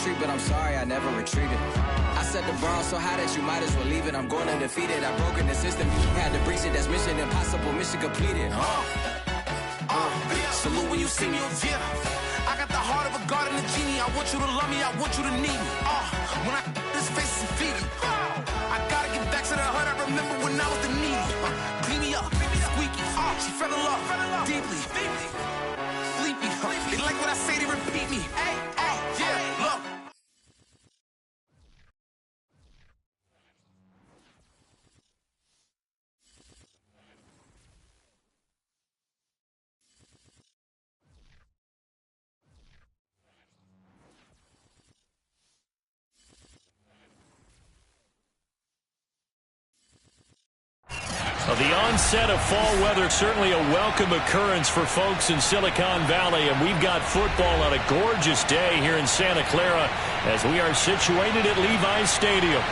street, but I'm sorry I never retreated. I set the bar so high that you might as well leave it. I'm going undefeated. I've broken the system. You had to breach it. That's mission impossible. Mission completed. Salute when you see me. Yeah. I got the heart of a god and a genie. I want you to love me. I want you to need me. When I this face is feedy. I gotta get back to the hood. I remember when I was the needy. Clean me up. Squeaky. She fell in love. Deeply. Sleepy. They like what I say. They repeat me. Yeah. Look. The onset of fall weather, certainly a welcome occurrence for folks in Silicon Valley, and we've got football on a gorgeous day here in Santa Clara as we are situated at Levi's Stadium.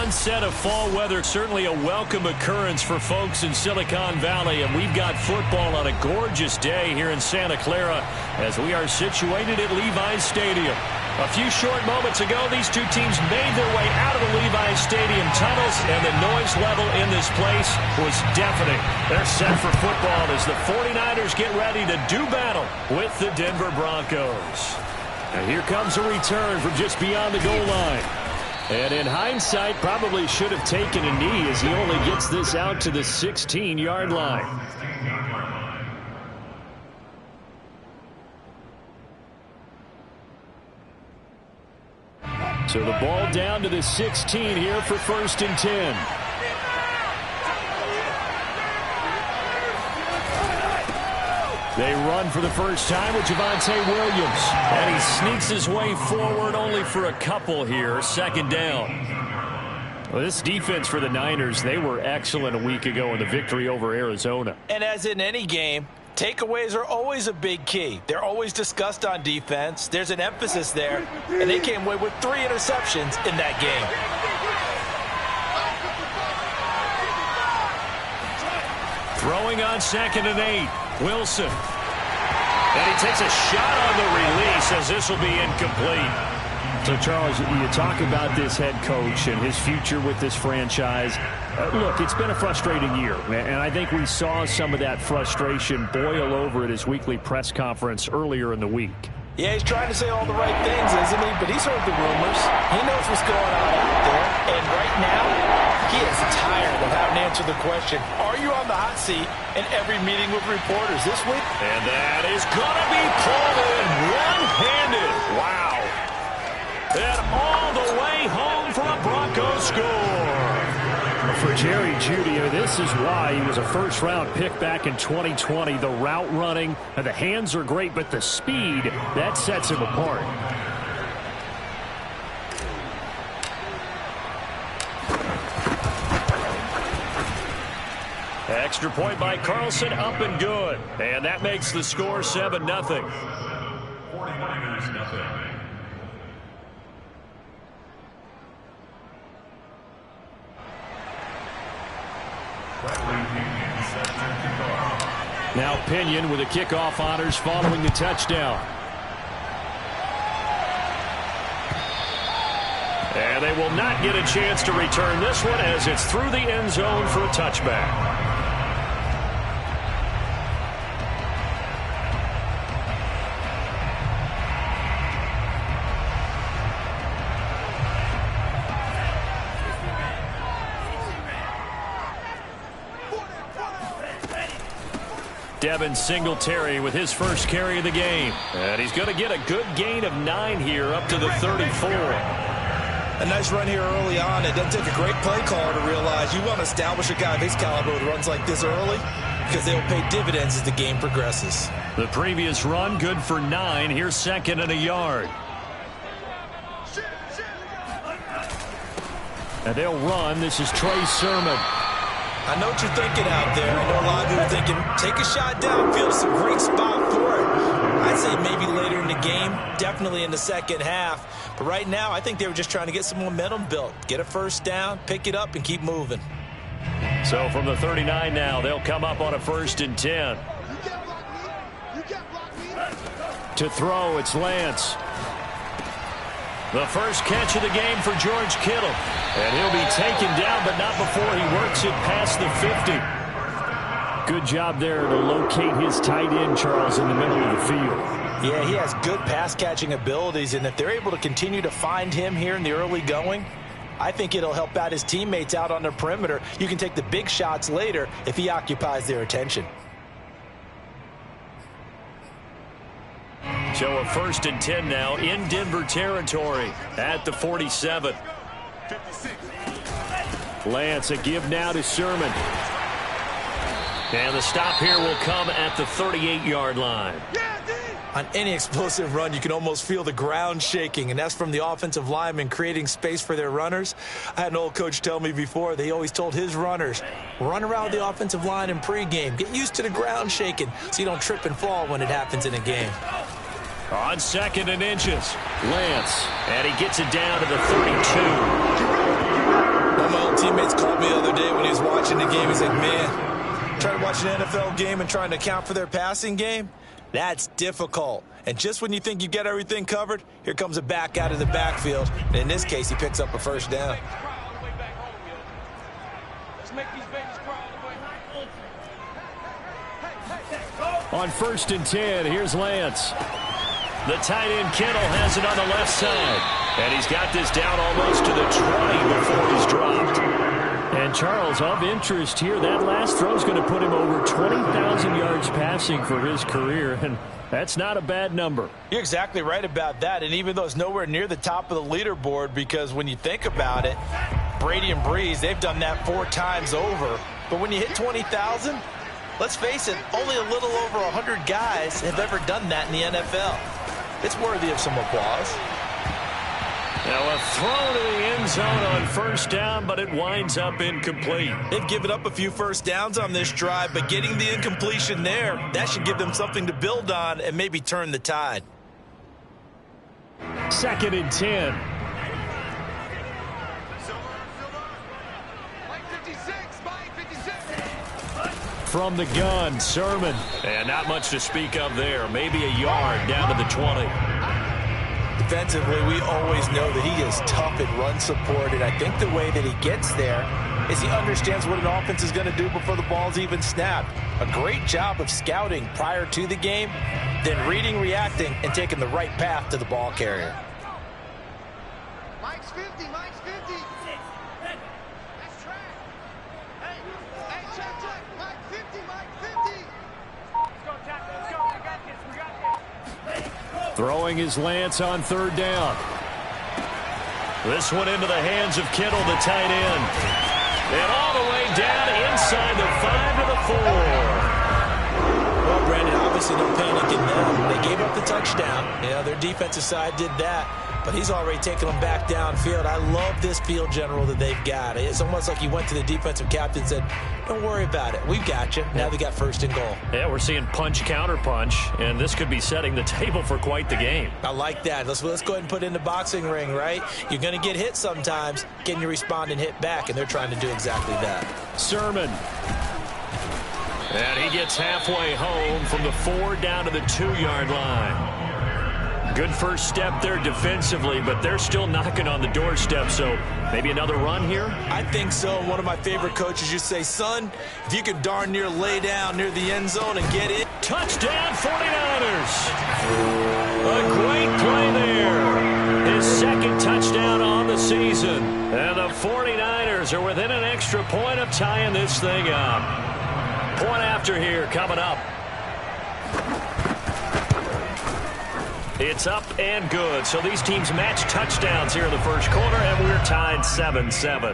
Onset of fall weather, certainly a welcome occurrence for folks in Silicon Valley, and we've got football on a gorgeous day here in Santa Clara as we are situated at Levi's Stadium. A few short moments ago, these two teams made their way out of the Levi's Stadium tunnels, and the noise level in this place was deafening. They're set for football as the 49ers get ready to do battle with the Denver Broncos. And here comes a return from just beyond the goal line. And in hindsight, probably should have taken a knee as he only gets this out to the 16-yard line. So the ball down to the 16 here for 1st and 10. They run for the first time with Javonte Williams. And he sneaks his way forward only for a couple here. 2nd down. Well, this defense for the Niners, they were excellent a week ago in the victory over Arizona. And as in any game, takeaways are always a big key. They're always discussed on defense. There's an emphasis there. And they came away with 3 interceptions in that game. Throwing on 2nd and 8. Wilson. And he takes a shot on the release as this will be incomplete. So, Charles, you talk about this head coach and his future with this franchise. Look, it's been a frustrating year, and I think we saw some of that frustration boil over at his weekly press conference earlier in the week. Yeah, he's trying to say all the right things, isn't he? But he's heard the rumors. He knows what's going on out there. And right now, he is tired of having to answer the question, are you on the hot seat in every meeting with reporters this week? And that is going to be pulled in one-handed. Wow. And all the way home for a Broncos score. For Jerry Jeudy, this is why he was a first-round pick back in 2020. The route running, and the hands are great, but the speed, that sets him apart. Extra point by Carlson, up and good. And that makes the score 7-0. 49ers nothing. Now Pinion with the kickoff honors following the touchdown. And they will not get a chance to return this one as it's through the end zone for a touchback. Devin Singletary with his first carry of the game. And he's going to get a good gain of 9 here up to the 34. A nice run here early on. It doesn't take a great play caller to realize you want to establish a guy of his caliber with runs like this early because they will pay dividends as the game progresses. The previous run, good for 9. Here's 2nd and a yard. And they'll run. This is Trey Sermon. I know what you're thinking out there. I know a lot of you are thinking, take a shot downfield. It's a great spot for it. I'd say maybe later in the game, definitely in the second half. But right now, I think they were just trying to get some momentum built. Get a first down, pick it up, and keep moving. So from the 39 now, they'll come up on a 1st and 10. To throw, it's Lance. The first catch of the game for George Kittle. And he'll be taken down, but not before he works it past the 50. Good job there to locate his tight end, Charles, in the middle of the field. Yeah, he has good pass-catching abilities, and if they're able to continue to find him here in the early going, I think it'll help out his teammates out on the perimeter. You can take the big shots later if he occupies their attention. So a 1st and 10 now in Denver territory at the 47. Lance, a give now to Sermon. And the stop here will come at the 38-yard line. On any explosive run, you can almost feel the ground shaking, and that's from the offensive linemen creating space for their runners. I had an old coach tell me before, they always told his runners, run around the offensive line in pregame. Get used to the ground shaking so you don't trip and fall when it happens in a game. On 2nd and inches, Lance, and he gets it down to the 32. One of my old teammates called me the other day when he was watching the game. He's like, man, trying to watch an NFL game and trying to account for their passing game, that's difficult. And just when you think you get everything covered, here comes a back out of the backfield. And in this case, he picks up a first down. On 1st and 10, here's Lance. The tight end Kittle has it on the left side. And he's got this down almost to the 20 before he's dropped. And Charles, of interest here, that last throw is going to put him over 20,000 yards passing for his career. And that's not a bad number. You're exactly right about that. And even though it's nowhere near the top of the leaderboard, because when you think about it, Brady and Breeze, they've done that 4 times over. But when you hit 20,000, let's face it, only a little over 100 guys have ever done that in the NFL. It's worthy of some applause. Now a throw to the end zone on 1st down, but it winds up incomplete. They've given up a few first downs on this drive, but getting the incompletion there, that should give them something to build on and maybe turn the tide. 2nd and 10. From the gun, Sermon. And not much to speak of there. Maybe a yard down to the 20. Defensively, we always know that he is tough at run support, and I think the way that he gets there is he understands what an offense is going to do before the ball's even snapped. A great job of scouting prior to the game, then reading, reacting, and taking the right path to the ball carrier. Mike's 50, Mike's 50. That's track. Hey, check. Mike 50, Mike 50. Let's go, Jack. Let's go. We got this. Throwing is Lance on 3rd down. This one into the hands of Kittle, the tight end. And all the way down inside the 5 to the 4. Well, Brandon, obviously no panic in them. They gave up the touchdown. Yeah, their defensive side did that. But he's already taken them back downfield. I love this field general that they've got. It's almost like he went to the defensive captain and said, don't worry about it. We've got you. Now they got 1st and goal. Yeah, we're seeing punch, counter punch, and this could be setting the table for quite the game. I like that. Let's go ahead and put it in the boxing ring, right? You're going to get hit sometimes. Can you respond and hit back? And they're trying to do exactly that. Sermon. And he gets halfway home from the 4 down to the 2-yard line. Good first step there defensively, but they're still knocking on the doorstep, so maybe another run here? I think so. One of my favorite coaches used to say, son, if you can darn near lay down near the end zone and get it. Touchdown 49ers! A great play there. His 2nd touchdown on the season. And the 49ers are within an extra point of tying this thing up. Point after here coming up. It's up and good. So these teams match touchdowns here in the first quarter, and we're tied 7-7.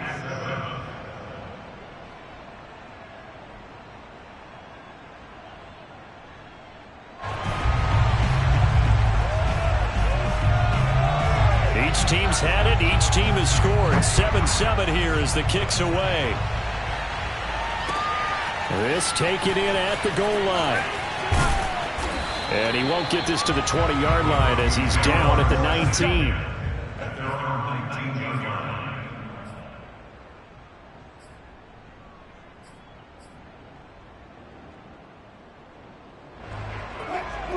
Each team's had it. Each team has scored. 7-7 here as the kick's away. This taken in at the goal line. And he won't get this to the 20-yard line as he's down at the 19.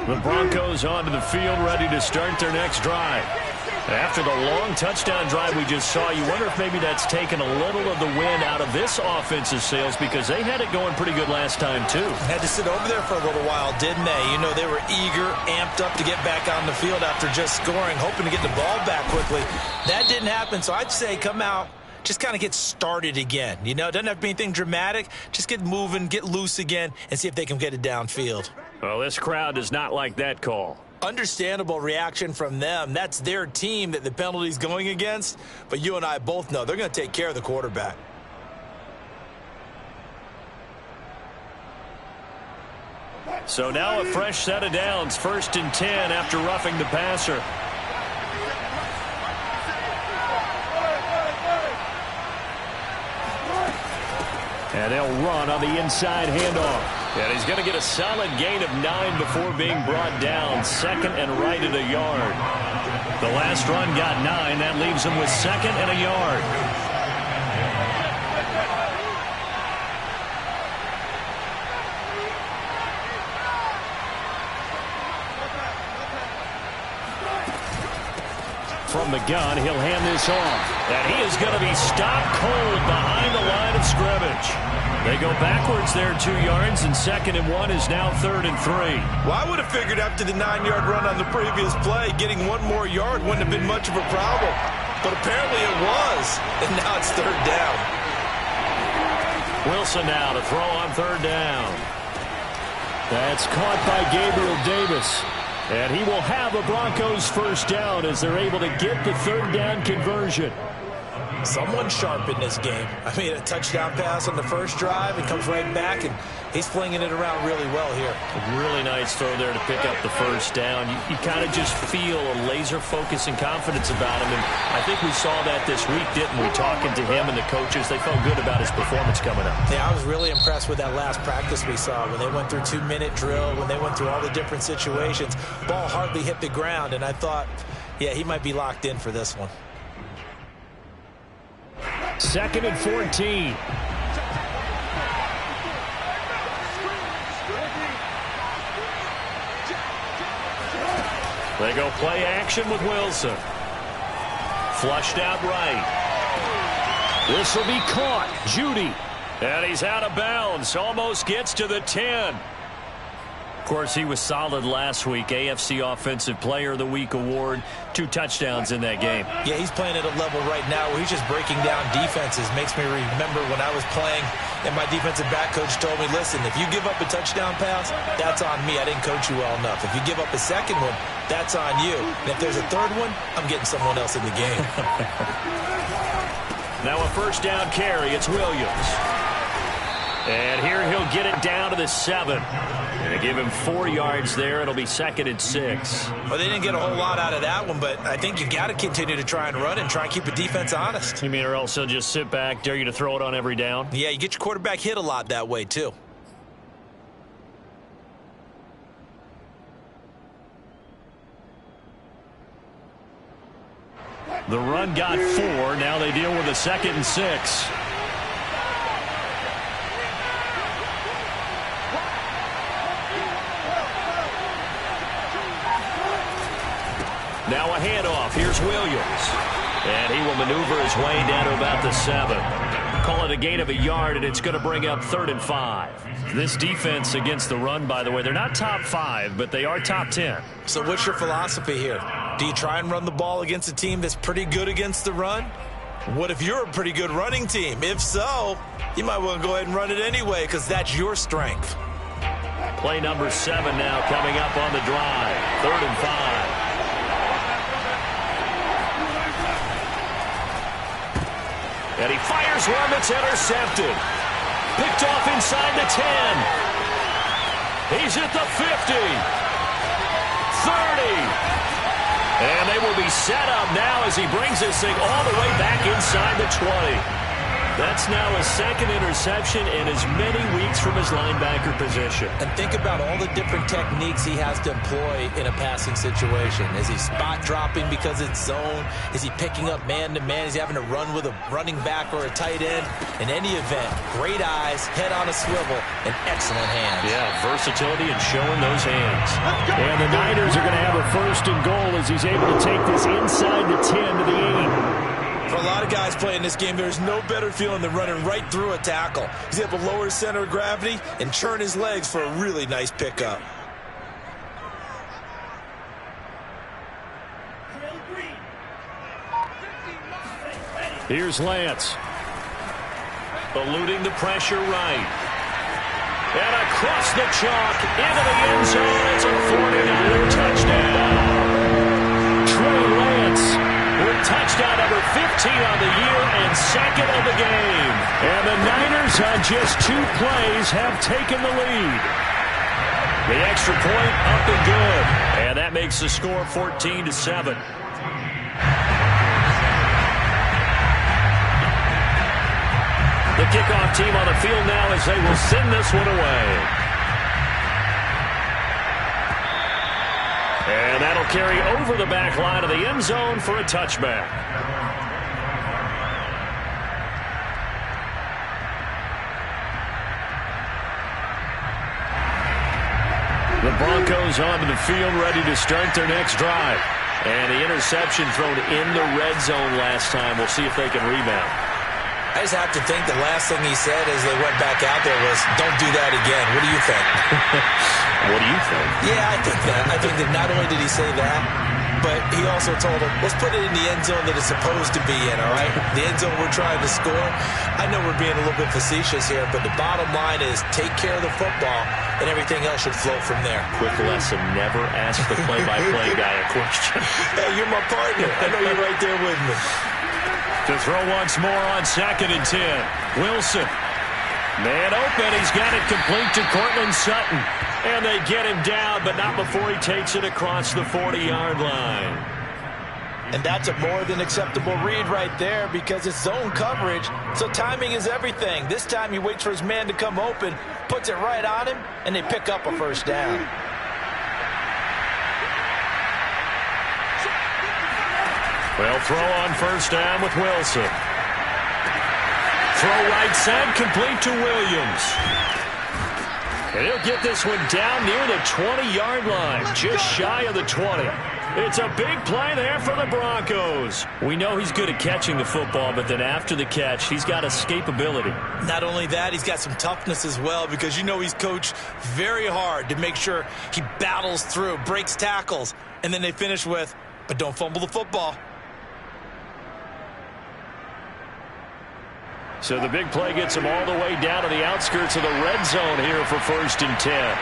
The Broncos onto the field, ready to start their next drive. After the long touchdown drive we just saw, you wonder if maybe that's taken a little of the wind out of this offense's sails, because they had it going pretty good last time, too. Had to sit over there for a little while, didn't they? You know, they were eager, amped up to get back on the field after just scoring, hoping to get the ball back quickly. That didn't happen, so I'd say come out, just kind of get started again. You know, it doesn't have to be anything dramatic. Just get moving, get loose again, and see if they can get it downfield. Well, this crowd does not like that call. Understandable reaction from them. That's their team that the penalty's going against. But you and I both know they're going to take care of the quarterback. So now a fresh set of downs. 1st and 10 after roughing the passer. And they'll run on the inside handoff. And he's going to get a solid gain of 9 before being brought down. 2nd and right at a yard. The last run got 9. That leaves him with 2nd and a yard. From the gun, he'll hand this off. And he is going to be stopped cold behind the line of scrimmage. They go backwards there 2 yards, and 2nd and 1 is now 3rd and 3. Well, I would have figured after the 9-yard run on the previous play, getting 1 more yard wouldn't have been much of a problem. But apparently it was, and now it's 3rd down. Wilson now to throw on 3rd down. That's caught by Gabriel Davis. And he will have a Broncos 1st down as they're able to get the 3rd down conversion. Someone sharp in this game. I mean, a touchdown pass on the first drive and comes right back, and he's flinging it around really well here. A really nice throw there to pick up the 1st down. You kind of just feel a laser focus and confidence about him, and I think we saw that this week, didn't we? Talking to him and the coaches, they felt good about his performance coming up. Yeah, I was really impressed with that last practice we saw when they went through 2-minute drill, when they went through all the different situations. Ball hardly hit the ground, and I thought, yeah, he might be locked in for this one. 2nd and 14. They go play action with Wilson. Flushed out right. This will be caught. Judy. And he's out of bounds. Almost gets to the 10. Of course, he was solid last week. AFC Offensive Player of the Week award. 2 touchdowns in that game. Yeah, he's playing at a level right now where he's just breaking down defenses. Makes me remember when I was playing and my defensive back coach told me, listen, if you give up a touchdown pass, that's on me. I didn't coach you well enough. If you give up a second one, that's on you. And if there's a third one, I'm getting someone else in the game. Now a 1st down carry. It's Williams. And here he'll get it down to the 7. And they give him 4 yards there. It'll be 2nd and 6. Well, they didn't get a whole lot out of that one, but I think you got to continue to try and run and try and keep the defense honest. You mean or else he'll just sit back, dare you to throw it on every down? Yeah, you get your quarterback hit a lot that way, too. The run got 4. Now they deal with a 2nd and 6. Now a handoff. Here's Williams. And he will maneuver his way down to about the 7. Call it a gain of a yard, and it's going to bring up 3rd and 5. This defense against the run, by the way, they're not top 5, but they are top 10. So what's your philosophy here? Do you try and run the ball against a team that's pretty good against the run? What if you're a pretty good running team? If so, you might want to go ahead and run it anyway because that's your strength. Play number 7 now coming up on the drive. 3rd and 5. And he fires one that's intercepted. Picked off inside the 10. He's at the 50. 30. And they will be set up now as he brings this thing all the way back inside the 20. That's now his second interception in as many weeks from his linebacker position. And think about all the different techniques he has to employ in a passing situation. Is he spot dropping because it's zone? Is he picking up man-to-man? Is he having to run with a running back or a tight end? In any event, great eyes, head on a swivel, and excellent hands. Yeah, versatility and showing those hands. And the Niners are going to have a first and goal as he's able to take this inside the 10 to the 8. For a lot of guys playing this game, there's no better feeling than running right through a tackle. He's able to lower his center of gravity and churn his legs for a really nice pickup. Here's Lance. Eluding the pressure right. And across the chalk into the end zone. It's a 49er touchdown. Trey Lance with touchdown number 15 on the year and second of the game. And the Niners on just 2 plays have taken the lead. The extra point up and good. And that makes the score 14-7. The kickoff team on the field now as they will send this one away. And that'll carry over the back line of the end zone for a touchback. The Broncos onto the field ready to start their next drive. And the interception thrown in the red zone last time. We'll see if they can rebound. I just have to think the last thing he said as they went back out there was, don't do that again. What do you think? What do you think? Yeah, I think that. I think that not only did he say that, but he also told him, let's put it in the end zone that it's supposed to be in, all right? The end zone we're trying to score. I know we're being a little bit facetious here, but the bottom line is take care of the football, and everything else should flow from there. Quick lesson, never ask the play-by-play guy a question. Hey, you're my partner. I know you're right there with me. To throw once more on 2nd and 10. Wilson. Man open. He's got it complete to Courtland Sutton. And they get him down, but not before he takes it across the 40-yard line. And that's a more than acceptable read right there because it's zone coverage, so timing is everything. This time he waits for his man to come open, puts it right on him, and they pick up a first down. Well, throw on first down with Wilson. Throw right side, complete to Williams. And he'll get this one down near the 20-yard line, just shy of the 20. It's a big play there for the Broncos. We know he's good at catching the football, but then after the catch, he's got escapability. Not only that, he's got some toughness as well because you know he's coached very hard to make sure he battles through, breaks tackles, and then they finish with, but don't fumble the football. So the big play gets him all the way down to the outskirts of the red zone here for 1st and 10.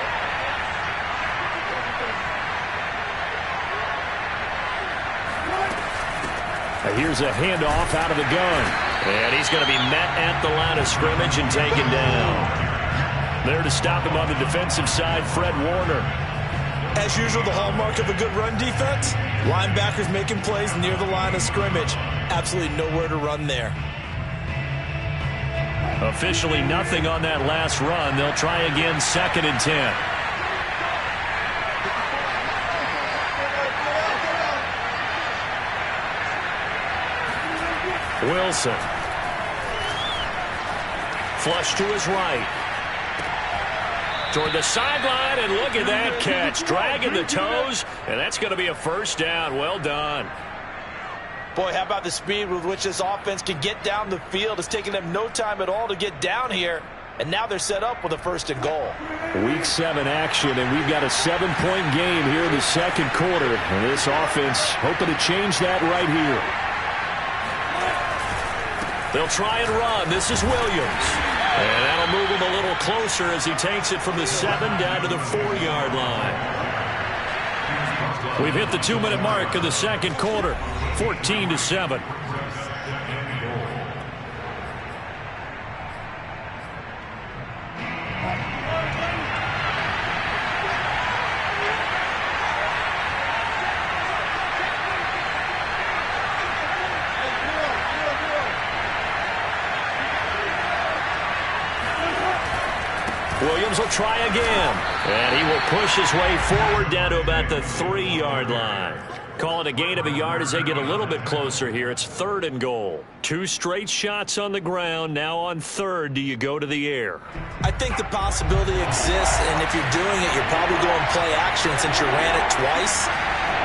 Here's a handoff out of the gun. And he's going to be met at the line of scrimmage and taken down. There to stop him on the defensive side, Fred Warner. As usual, the hallmark of a good run defense, linebackers making plays near the line of scrimmage. Absolutely nowhere to run there. Officially nothing on that last run. They'll try again 2nd and 10. Wilson. Flush to his right. Toward the sideline, and look at that catch. Dragging the toes, and that's going to be a first down. Well done. Boy, how about the speed with which this offense can get down the field? It's taking them no time at all to get down here, and now they're set up with a 1st and goal. Week 7 action, and we've got a 7-point game here in the second quarter. And this offense hoping to change that right here. They'll try and run. This is Williams. And that'll move him a little closer as he takes it from the 7 down to the 4-yard line. We've hit the 2-minute mark of the second quarter. 14-7. Mahomes will try again. And he will push his way forward down to about the 3-yard line. Call it a gain of a yard as they get a little bit closer here. It's 3rd and goal. 2 straight shots on the ground. Now on 3rd, do you go to the air? I think the possibility exists, and if you're doing it, you're probably going play action since you ran it twice.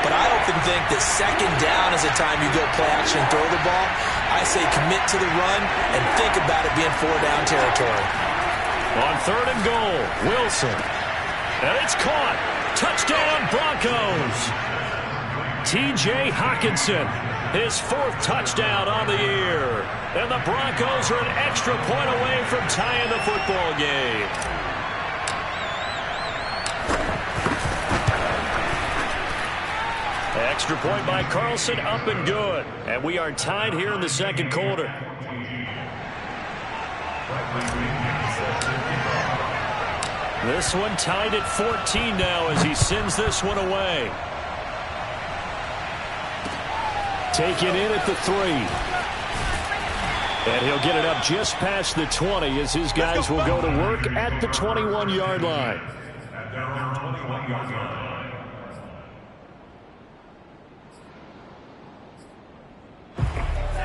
But I often think that 2nd down is the time you go play action and throw the ball. I say commit to the run and think about it being 4-down territory. On 3rd and goal, Wilson. And it's caught. Touchdown, Broncos. T.J. Hockenson, his 4th touchdown on the year. And the Broncos are an extra point away from tying the football game. Extra point by Carlson, up and good. And we are tied here in the 2nd quarter. This one tied at 14 now as he sends this one away. Taken in at the 3. And he'll get it up just past the 20 as his guys will go to work at the 21-yard line.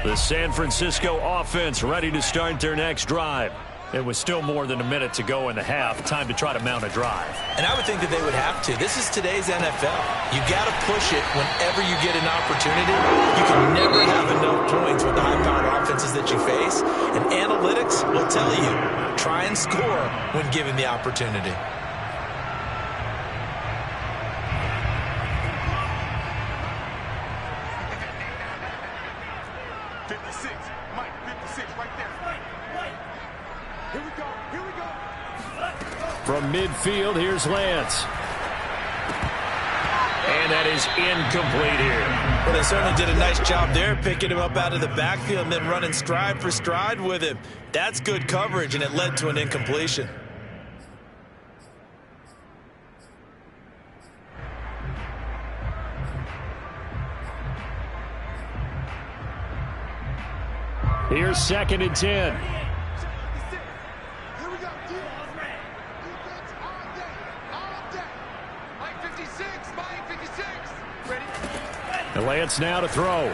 The San Francisco offense ready to start their next drive. It was still more than a minute to go in the half. Time to try to mount a drive. And I would think that they would have to. This is today's NFL. You got to push it whenever you get an opportunity. You can never have enough points with the high-powered offenses that you face. And analytics will tell you, try and score when given the opportunity. From midfield, here's Lance. And that is incomplete here. Well, they certainly did a nice job there, picking him up out of the backfield and then running stride for stride with him. That's good coverage, and it led to an incompletion. Here's 2nd and 10. And Lance now to throw.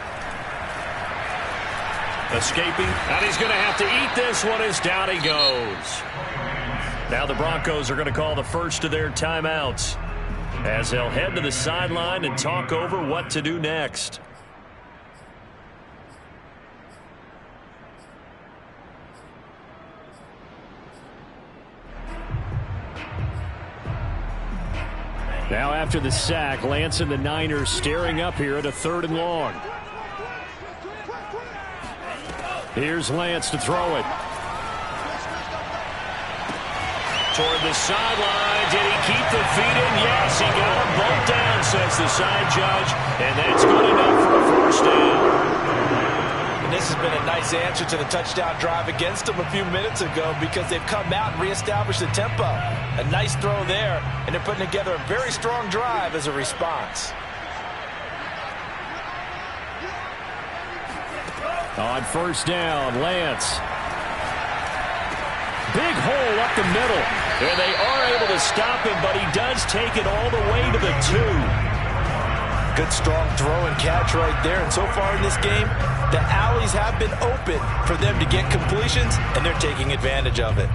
Escaping, and he's going to have to eat this one as down he goes. Now the Broncos are going to call the first of their timeouts as they'll head to the sideline and talk over what to do next. Now after the sack, Lance and the Niners staring up here at a 3rd and long. Here's Lance to throw it. Toward the sideline. Did he keep the feet in? Yes, he got them both down, says the side judge. And that's good enough for a 1st down. And this has been a nice answer to the touchdown drive against them a few minutes ago because they've come out and reestablished the tempo. A nice throw there, and they're putting together a very strong drive as a response. On 1st down, Lance. Big hole up the middle. And they are able to stop him, but he does take it all the way to the 2. Good strong throw and catch right there. And so far in this game, the alleys have been open for them to get completions, and they're taking advantage of it.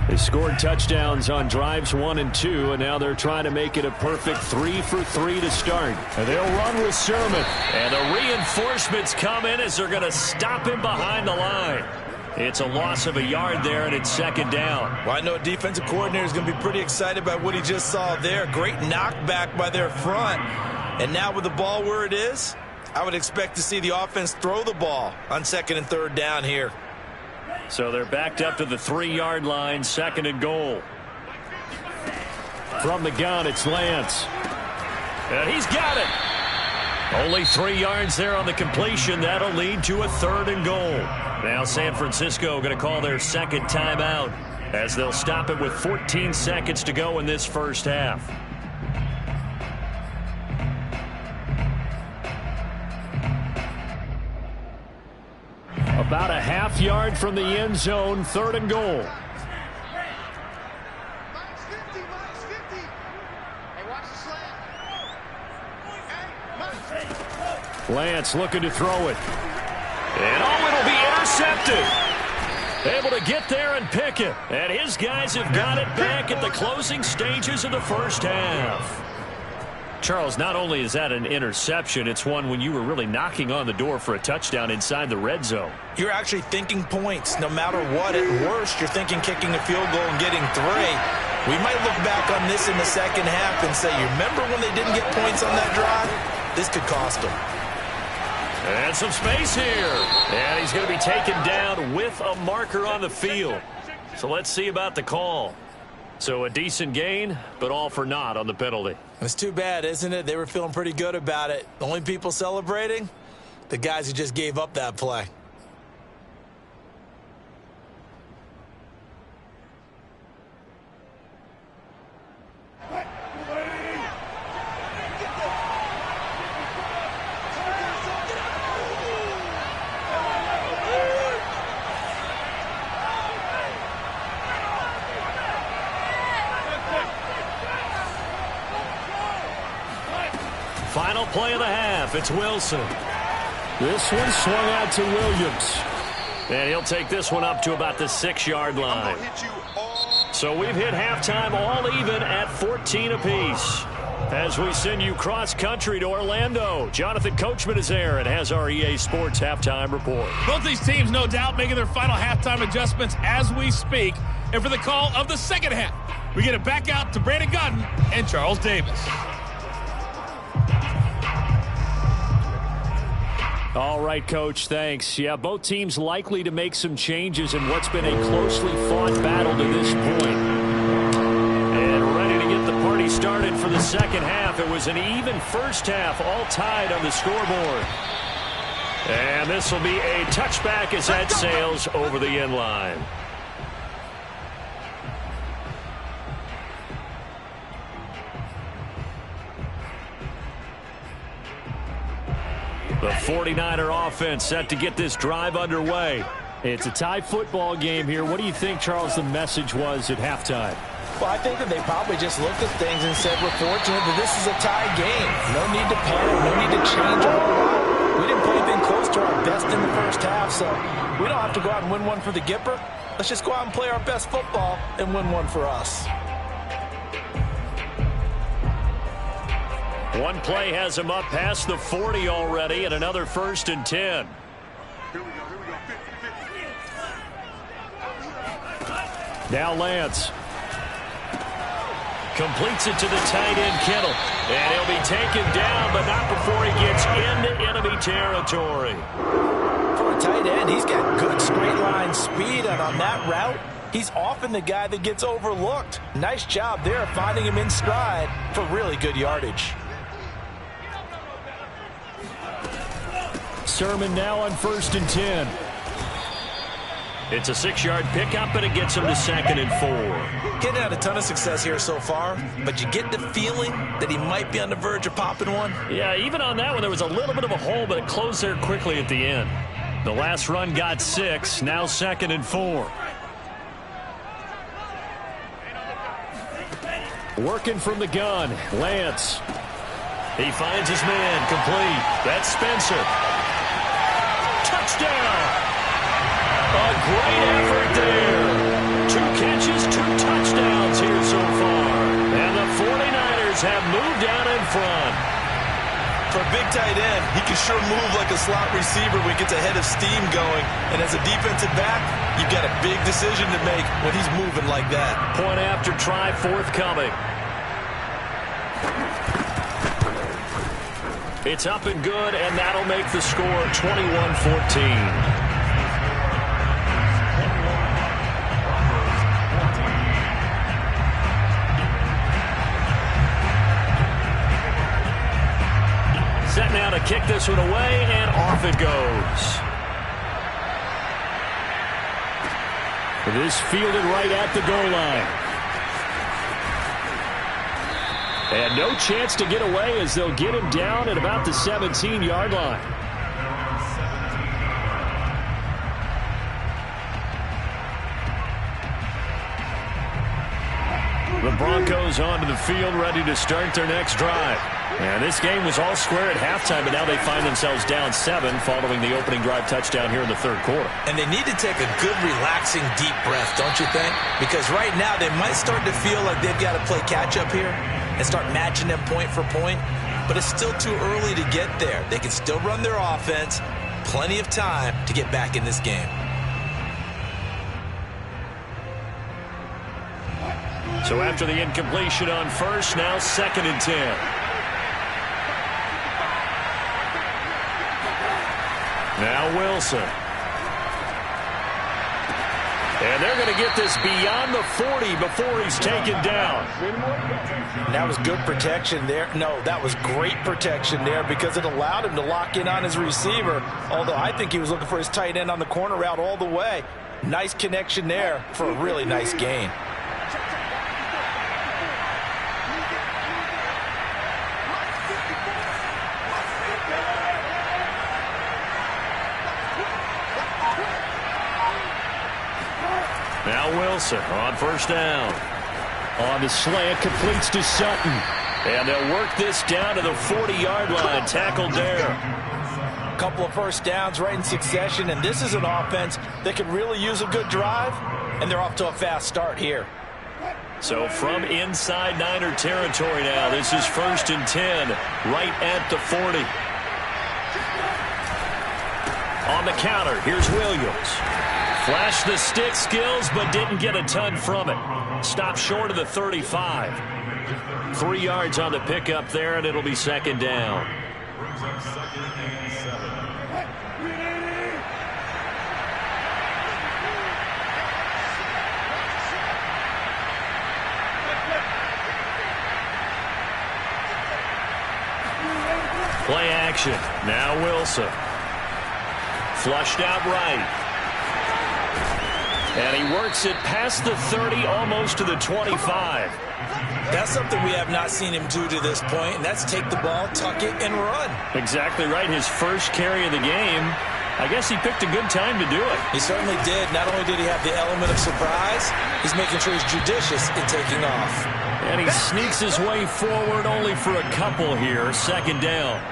They scored touchdowns on drives 1 and 2, and now they're trying to make it a perfect 3 for 3 to start. And they'll run with Sermon. And the reinforcements come in as they're going to stop him behind the line. It's a loss of a yard there, and it's 2nd down. Well, I know defensive coordinator is going to be pretty excited about what he just saw there. Great knockback by their front. And now with the ball where it is, I would expect to see the offense throw the ball on 2nd and 3rd down here. So they're backed up to the 3-yard line, 2nd and goal. From the gun, it's Lance. And he's got it. Only 3 yards there on the completion. That'll lead to a 3rd and goal. Now San Francisco going to call their 2nd timeout as they'll stop it with 14 seconds to go in this 1st half. A About a half yard from the end zone, 3rd and goal. Minus 50, minus 50. Hey, watch the slant. Hey, minus 50. Lance looking to throw it. And it'll be intercepted. Able to get there and pick it. And his guys have got it back at the closing stages of the first half. Charles, not only is that an interception, it's one when you were really knocking on the door for a touchdown inside the red zone. You're actually thinking points. No matter what, at worst, you're thinking kicking a field goal and getting 3. We might look back on this in the second half and say, you remember when they didn't get points on that drive? This could cost them. And some space here. And he's going to be taken down with a marker on the field. So let's see about the call. So a decent gain, but all for naught on the penalty. It's too bad, isn't it? They were feeling pretty good about it. The only people celebrating? The guys who just gave up that play. Final play of the half. It's Wilson. This one swung out to Williams. And he'll take this one up to about the 6-yard line. So we've hit halftime all even at 14 apiece. As we send you cross-country to Orlando, Jonathan Coachman is there and has our EA Sports halftime report. Both these teams, no doubt, making their final halftime adjustments as we speak. And for the call of the second half, we get it back out to Brandon Gaudin and Charles Davis. All right, Coach, thanks. Yeah, both teams likely to make some changes in what's been a closely fought battle to this point. And ready to get the party started for the second half. It was an even first half, all tied on the scoreboard. And this will be a touchback as that sails over the end line. The 49er offense set to get this drive underway. It's a tie football game here. What do you think, Charles, the message was at halftime? Well, I think that they probably just looked at things and said, we're fortunate that this is a tie game. No need to panic. No need to change a whole lot. We didn't play anything close to our best in the first half, so we don't have to go out and win one for the Gipper. Let's just go out and play our best football and win one for us. One play has him up past the 40 already, and another 1st and 10. Now Lance. Completes it to the tight end, Kittle. And he'll be taken down, but not before he gets into enemy territory. For a tight end, he's got good straight line speed, and on that route, he's often the guy that gets overlooked. Nice job there finding him in stride for really good yardage. Sermon now on 1st and 10. It's a 6-yard pickup, and it gets him to 2nd and 4. Getting had a ton of success here so far, but you get the feeling that he might be on the verge of popping one. Yeah, even on that one, there was a little bit of a hole, but it closed there quickly at the end. The last run got 6, now 2nd and 4. Working from the gun, Lance. He finds his man, complete. That's Spencer. Touchdown! A great effort there. 2 catches, 2 touchdowns here so far. And the 49ers have moved out in front. For a big tight end, he can sure move like a slot receiver when he gets a head of steam going. And as a defensive back, you've got a big decision to make when he's moving like that. Point after try forthcoming. It's up and good, and that'll make the score 21-14. Set now to kick this one away, and off it goes. It is fielded right at the goal line. And no chance to get away as they'll get him down at about the 17-yard line. Broncos onto the field, ready to start their next drive. And this game was all square at halftime, but now they find themselves down 7 following the opening drive touchdown here in the third quarter. And they need to take a good, relaxing, deep breath, don't you think? Because right now they might start to feel like they've got to play catch-up here and start matching them point for point. But it's still too early to get there. They can still run their offense. Plenty of time to get back in this game. So after the incompletion on first, now 2nd and 10. Now Wilson. And they're going to get this beyond the 40 before he's taken down. That was good protection there. No, that was great protection there because it allowed him to lock in on his receiver, although I think he was looking for his tight end on the corner route all the way. Nice connection there for a really nice gain. Now Wilson on first down. On the slant, completes to Sutton. And they'll work this down to the 40-yard line. Tackled there. A couple of first downs right in succession, and this is an offense that could really use a good drive, and they're off to a fast start here. So from inside Niner territory now, this is 1st and 10, right at the 40. On the counter, here's Williams. Flashed the stick skills, but didn't get a ton from it. Stopped short of the 35. 3 yards on the pickup there, and it'll be 2nd down. Play action. Now Wilson. Flushed out right. And he works it past the 30, almost to the 25. That's something we have not seen him do to this point, and that's take the ball, tuck it, and run. Exactly right. His first carry of the game. I guess he picked a good time to do it. He certainly did. Not only did he have the element of surprise, he's making sure he's judicious in taking off. And he sneaks his way forward only for a couple here. 2nd down.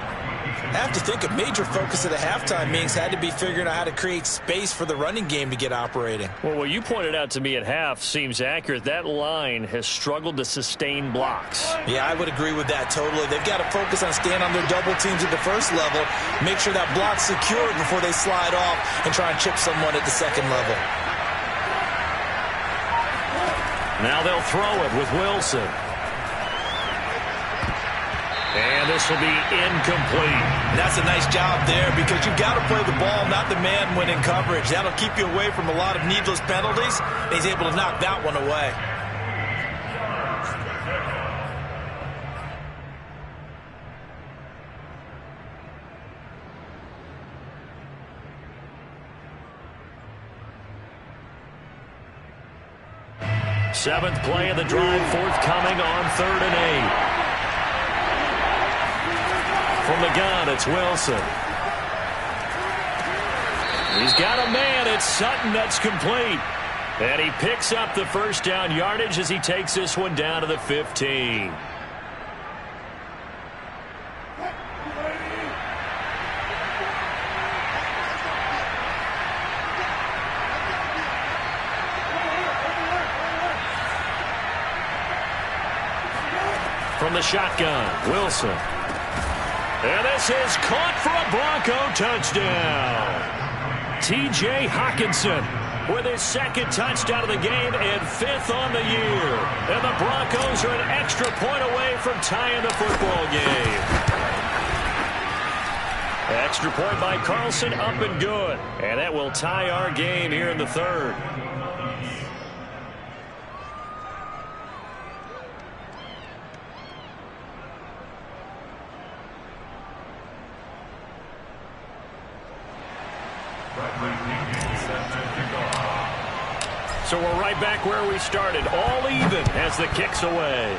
I have to think a major focus of the halftime meetings had to be figuring out how to create space for the running game to get operating. Well, what you pointed out to me at half seems accurate. That line has struggled to sustain blocks. Yeah, I would agree with that totally. They've got to focus on staying on their double teams at the first level, make sure that block's secured before they slide off and try and chip someone at the second level. Now they'll throw it with Wilson. And this will be incomplete. That's a nice job there because you've got to play the ball, not the man when in coverage. That'll keep you away from a lot of needless penalties. And he's able to knock that one away. Seventh play of the drive forthcoming on 3rd and 8. From the gun, it's Wilson. He's got a man. It's Sutton that's complete. And he picks up the first down yardage as he takes this one down to the 15. From the shotgun, Wilson. And this is caught for a Bronco touchdown. T.J. Hockenson with his 2nd touchdown of the game and 5th on the year. And the Broncos are an extra point away from tying the football game. Extra point by Carlson, up and good. And that will tie our game here in the 3rd. So we're right back where we started, all even as the kick's away.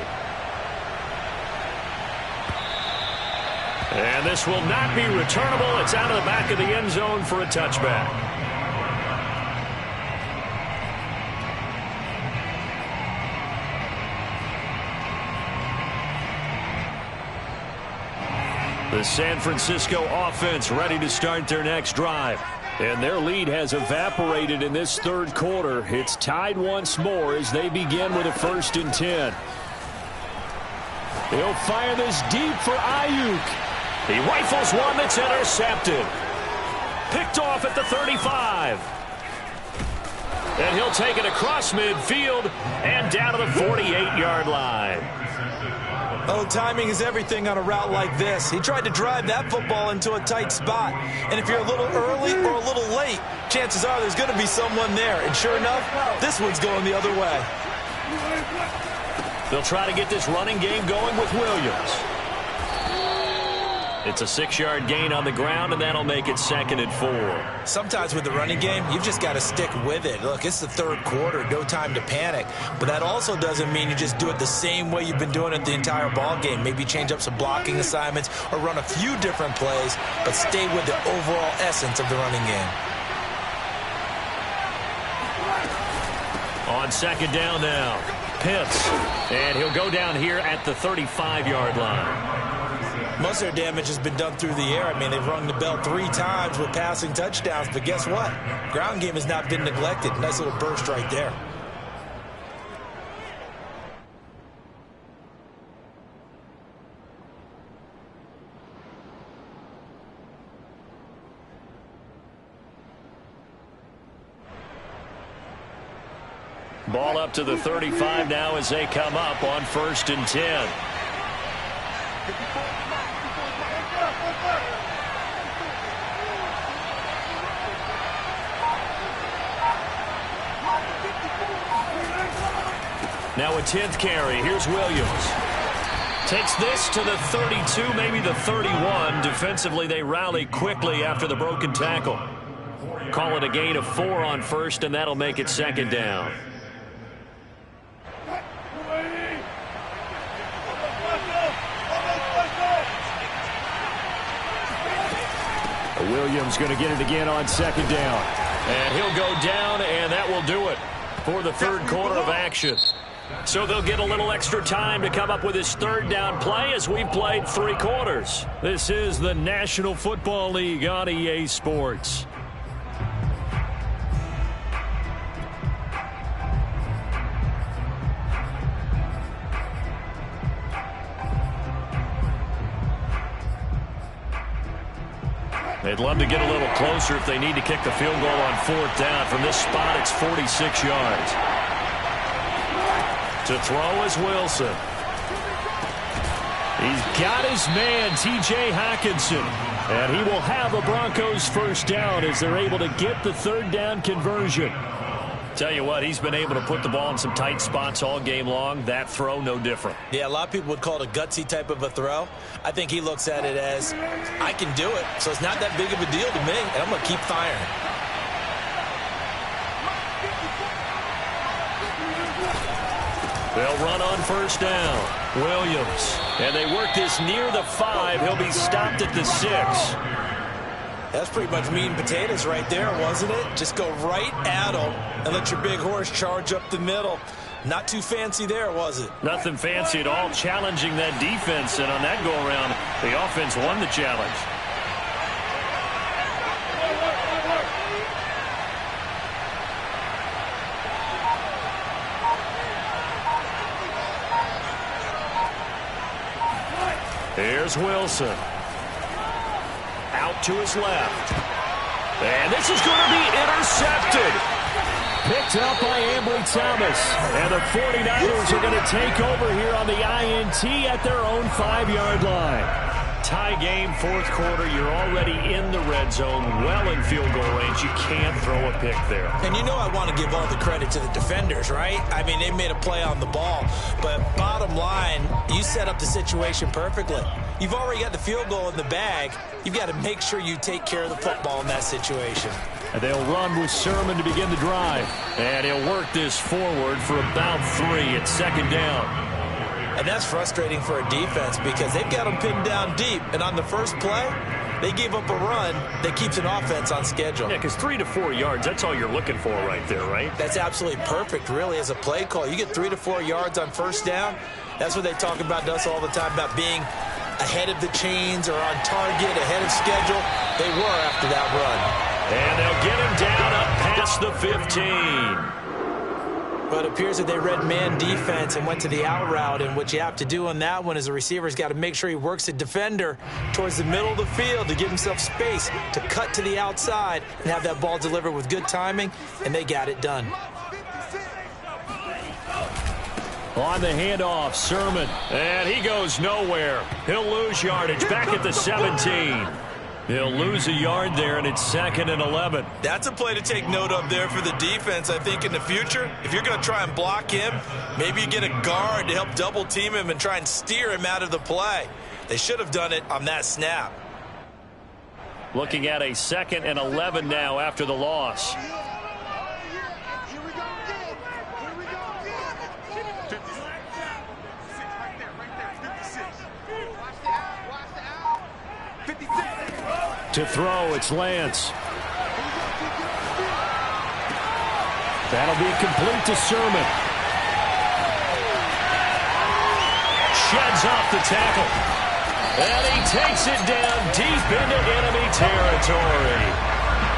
And this will not be returnable. It's out of the back of the end zone for a touchback. The San Francisco offense ready to start their next drive. And their lead has evaporated in this third quarter. It's tied once more as they begin with a 1st and 10. He'll fire this deep for Ayuk. He rifles one that's intercepted. Picked off at the 35. And he'll take it across midfield and down to the 48-yard line. Oh, timing is everything on a route like this. He tried to drive that football into a tight spot. And if you're a little early or a little late, chances are there's going to be someone there. And sure enough, this one's going the other way. They'll try to get this running game going with Williams. It's a 6-yard gain on the ground, and that'll make it 2nd and 4. Sometimes with the running game, you've just got to stick with it. Look, it's the third quarter, no time to panic. But that also doesn't mean you just do it the same way you've been doing it the entire ball game. Maybe change up some blocking assignments or run a few different plays, but stay with the overall essence of the running game. On 2nd down now, Pitts. And he'll go down here at the 35-yard line. Most of their damage has been done through the air. I mean, they've rung the bell 3 times with passing touchdowns, but guess what? Ground game has not been neglected. Nice little burst right there. Ball up to the 35 now as they come up on 1st and 10. Now a 10th carry. Here's Williams. Takes this to the 32, maybe the 31. Defensively, they rally quickly after the broken tackle. Call it a gain of 4 on 1st, and that'll make it 2nd down. Williams going to get it again on 2nd down. And he'll go down, and that will do it for the third quarter of action. So they'll get a little extra time to come up with his 3rd down play as we've played 3 quarters. This is the National Football League on EA Sports. They'd love to get a little closer if they need to kick the field goal on 4th down. From this spot, it's 46 yards. To throw is Wilson. He's got his man, T.J. Hockenson. And he will have a Broncos 1st down as they're able to get the 3rd down conversion. Tell you what, he's been able to put the ball in some tight spots all game long. That throw, no different. Yeah, a lot of people would call it a gutsy type of a throw. I think he looks at it as, I can do it, so it's not that big of a deal to me, and I'm going to keep firing. They'll run on 1st down. Williams. And they work this near the 5. He'll be stopped at the 6. That's pretty much meat and potatoes right there, wasn't it? Just go right at them and let your big horse charge up the middle. Not too fancy there, was it? Nothing fancy at all, challenging that defense. And on that go-around, the offense won the challenge. Here's Wilson. Out to his left. And this is going to be intercepted. Picked up by Ambry Thomas. And the 49ers are going to take over here on the INT at their own 5-yard line. Tie game, 4th quarter. You're already in the red zone, well in field goal range. You can't throw a pick there. And you know I want to give all the credit to the defenders, right? I mean, they made a play on the ball. But bottom line, you set up the situation perfectly. You've already got the field goal in the bag. You've got to make sure you take care of the football in that situation. And they'll run with Sermon to begin the drive. And he'll work this forward for about 3 at 2nd down. And that's frustrating for a defense because they've got them pinned down deep. And on the first play, they gave up a run that keeps an offense on schedule. Yeah, because 3 to 4 yards, that's all you're looking for right there, right? That's absolutely perfect, really, as a play call. You get 3 to 4 yards on 1st down. That's what they talk about to us all the time, about being ahead of the chains or on target, ahead of schedule. They were after that run. And they'll get him down up past the 15. But it appears that they read man defense and went to the out route, and what you have to do on that one is the receiver's got to make sure he works the defender towards the middle of the field to give himself space to cut to the outside and have that ball delivered with good timing, and they got it done. On the handoff, Sermon, and he goes nowhere. He'll lose yardage back at the 17. He'll lose a yard there, and it's 2nd and 11. That's a play to take note of there for the defense. I think in the future, if you're going to try and block him, maybe you get a guard to help double team him and try and steer him out of the play. They should have done it on that snap. Looking at a 2nd and 11 now after the loss. To throw, it's Lance. That'll be complete to Sermon. Sheds off the tackle. And he takes it down deep into enemy territory.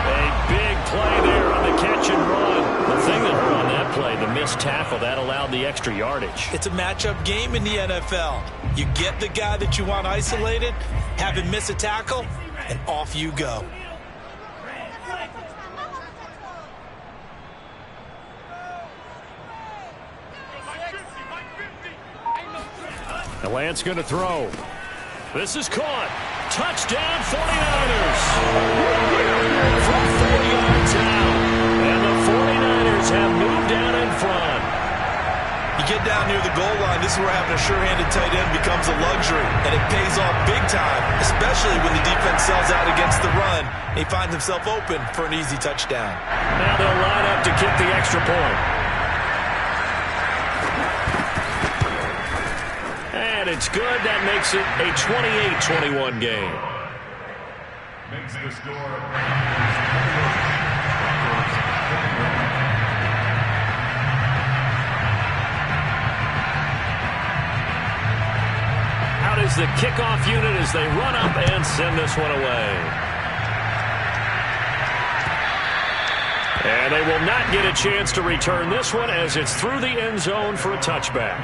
A big play there on the catch and run. The thing that hurt on that play, the missed tackle, that allowed the extra yardage. It's a matchup game in the NFL. You get the guy that you want isolated, have him miss a tackle, and off you go. The Lance going to throw. This is caught. Touchdown 49ers. From 40 yards out. And the 49ers have moved down in front. You get down near the goal line, this is where having a sure-handed tight end becomes a luxury, and it pays off big time, especially when the defense sells out against the run. He finds himself open for an easy touchdown. Now they'll line up to kick the extra point. And it's good. That makes it a 28-21 game. Makes the score. Is the kickoff unit as they run up and send this one away. And they will not get a chance to return this one as it's through the end zone for a touchback.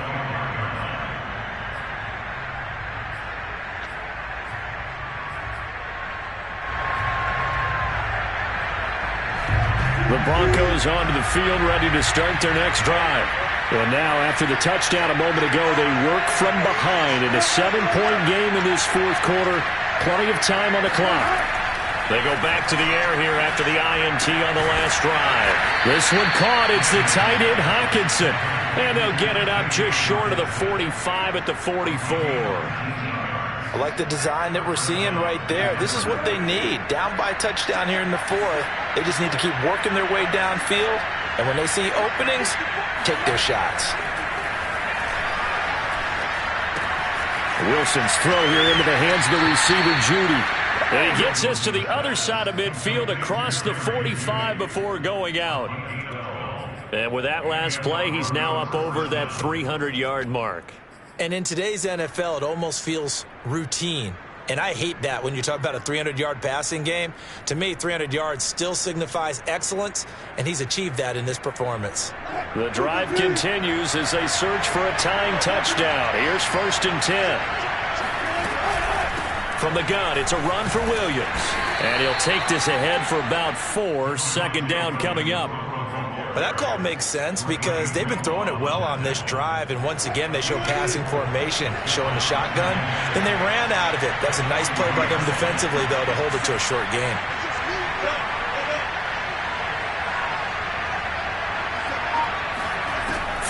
The Broncos onto the field ready to start their next drive. And now, after the touchdown a moment ago, they work from behind in a 7-point game in this fourth quarter. Plenty of time on the clock. They go back to the air here after the INT on the last drive. This one caught. It's the tight end, Hockenson. And they'll get it up just short of the 45 at the 44. I like the design that we're seeing right there. This is what they need. Down by a touchdown here in the fourth. They just need to keep working their way downfield. And when they see openings, take their shots. Wilson's throw here into the hands of the receiver, Judy. And he gets this to the other side of midfield across the 45 before going out. And with that last play, he's now up over that 300-yard mark. And in today's NFL, it almost feels routine. And I hate that when you talk about a 300-yard passing game. To me, 300 yards still signifies excellence, and he's achieved that in this performance. The drive continues as they search for a tying touchdown. Here's 1st and 10. From the gun, it's a run for Williams. And he'll take this ahead for about 4. 2nd down coming up. But that call makes sense because they've been throwing it well on this drive, and once again they show passing formation, showing the shotgun. Then they ran out of it. That's a nice play by them defensively, though, to hold it to a short gain.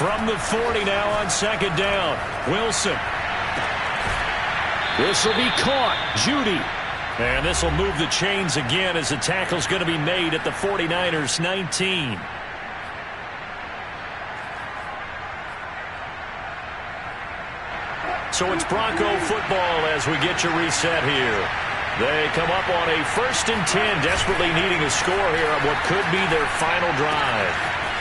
From the 40 now on 2nd down. Wilson. This will be caught. Judy. And this will move the chains again as the tackle's going to be made at the 49ers 19. So it's Bronco football as we get you reset here. They come up on a 1st and 10, desperately needing a score here on what could be their final drive.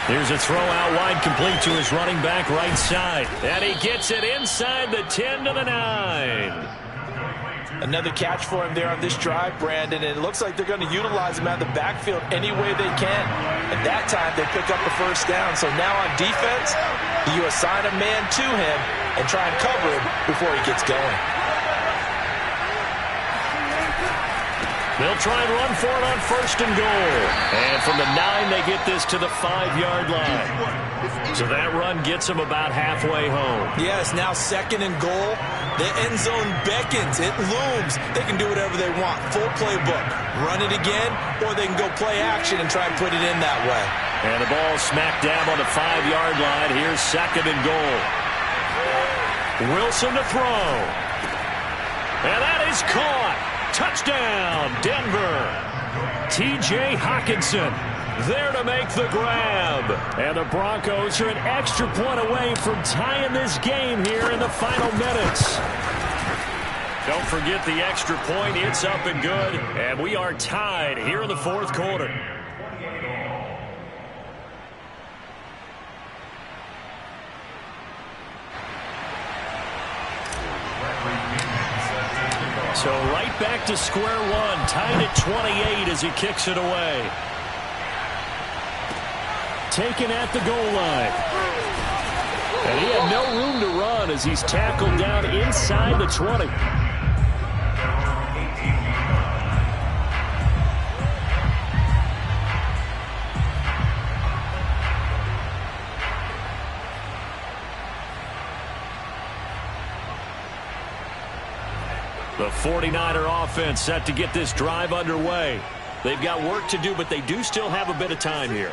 Here's a throw out wide, complete to his running back right side. And he gets it inside the 10 to the 9. Another catch for him there on this drive, Brandon, and it looks like they're going to utilize him out of the backfield any way they can. At that time, they pick up the first down. So now on defense, you assign a man to him and try and cover him before he gets going. They'll try and run for it on 1st and goal. And from the 9, they get this to the 5-yard line. So that run gets them about halfway home. Yes, now 2nd and goal. The end zone beckons. It looms. They can do whatever they want. Full playbook. Run it again, or they can go play action and try and put it in that way. And the ball smacked down on the 5-yard line. Here's 2nd and goal. Wilson to throw. And that is caught. Touchdown, Denver. T.J. Hockenson there to make the grab. And the Broncos are an extra point away from tying this game here in the final minutes. Don't forget the extra point. It's up and good. And we are tied here in the 4th quarter. So right back to square one, tied at 28 as he kicks it away. Taken at the goal line. And he had no room to run as he's tackled down inside the 20. The 49er offense set to get this drive underway. They've got work to do, but they do still have a bit of time here.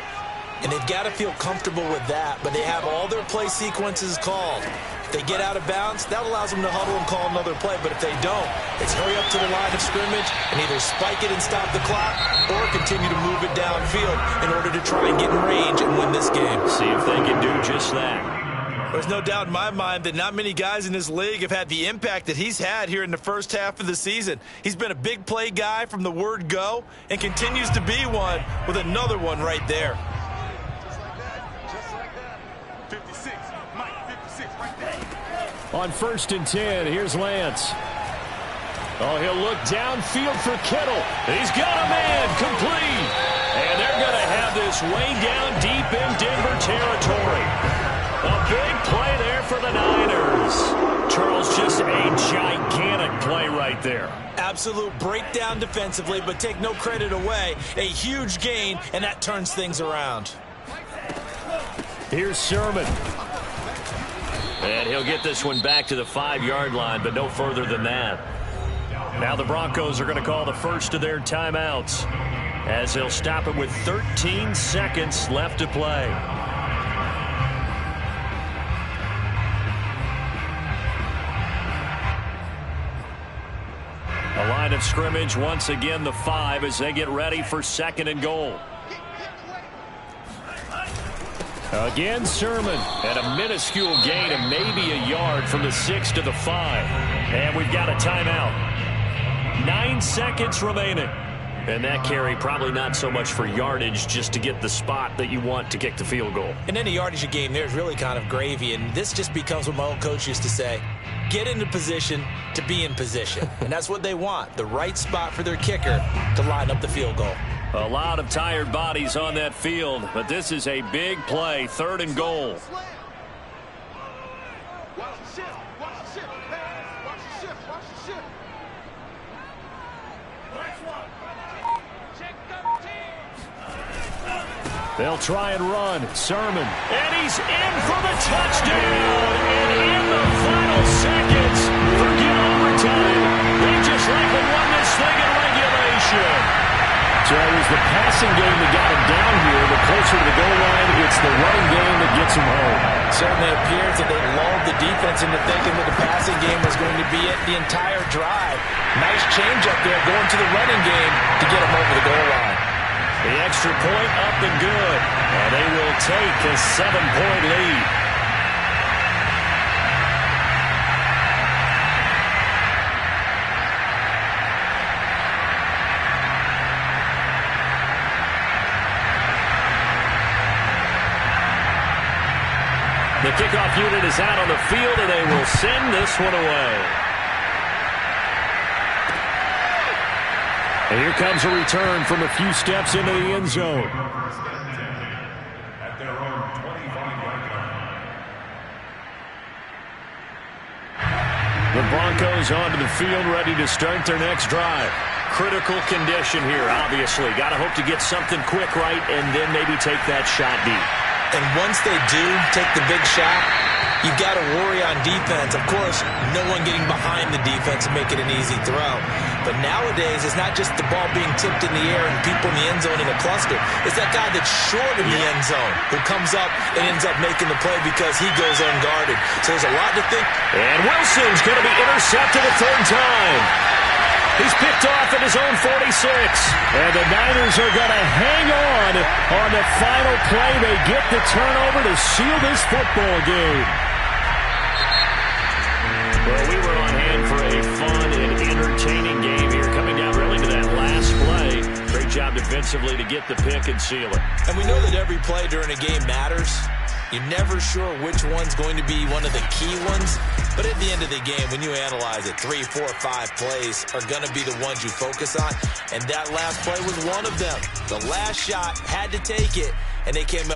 And they've got to feel comfortable with that, but they have all their play sequences called. If they get out of bounds, that allows them to huddle and call another play. But if they don't, it's hurry up to the line of scrimmage and either spike it and stop the clock or continue to move it downfield in order to try and get in range and win this game. See if they can do just that. There's no doubt in my mind that not many guys in this league have had the impact that he's had here in the first half of the season. He's been a big play guy from the word go and continues to be one with another one right there. Just like that. 56, Mike, 56, right there. On 1st and 10, here's Lance. Oh, he'll look downfield for Kittle. He's got a man complete. And they're going to have this way down deep in Denver territory. A big play there for the Niners. Charles, just a gigantic play right there. Absolute breakdown defensively, but take no credit away. A huge gain, and that turns things around. Here's Sermon. And he'll get this one back to the 5-yard line, but no further than that. Now the Broncos are going to call the first of their timeouts as they'll stop it with 13 seconds left to play. A line of scrimmage once again, the 5 as they get ready for 2nd and goal. Again, Sermon at a minuscule gain of maybe a yard from the 6 to the 5. And we've got a timeout. 9 seconds remaining. And that carry probably not so much for yardage, just to get the spot that you want to kick the field goal. And any yardage game there is really kind of gravy, and this just becomes what my old coach used to say. Get into position to be in position. And that's what they want, the right spot for their kicker to line up the field goal. A lot of tired bodies on that field, but this is a big play, 3rd and goal. Watch the shift, watch the shift, watch the shift, watch the shift. Check 13. They'll try and run. Sermon. And he's in for the touchdown. And in the final seconds, forget overtime. They just likely won this thing in regulation. So it was the passing game that got him down here. The closer to the goal line, it's the running game that gets him home. Certainly appears that they lulled the defense into thinking that the passing game was going to be it the entire drive. Nice change up there going to the running game to get him over the goal line. The extra point up and good. And they will take a 7-point lead. The kickoff unit is out on the field, and they will send this one away. And here comes a return from a few steps into the end zone. At their own 25-yard line. The Broncos onto the field, ready to start their next drive. Critical condition here, obviously. Got to hope to get something quick right and then maybe take that shot deep. And once they do take the big shot, you've got to worry on defense. Of course, no one getting behind the defense and make it an easy throw. But nowadays, it's not just the ball being tipped in the air and people in the end zone in a cluster. It's that guy that's short in the end zone who comes up and ends up making the play because he goes unguarded. So there's a lot to think. And Wilson's going to be intercepted a third time. He's picked off at his own 46. And the Niners are going to hang on the final play. They get the turnover to seal this football game. Well, we were on hand for a fun and entertaining game here, coming down really to that last play. Great job defensively to get the pick and seal it. And we know that every play during a game matters. You're never sure which one's going to be one of the key ones. But at the end of the game, when you analyze it, 3, 4, 5 plays are going to be the ones you focus on. And that last play was one of them. The last shot had to take it, and they came up.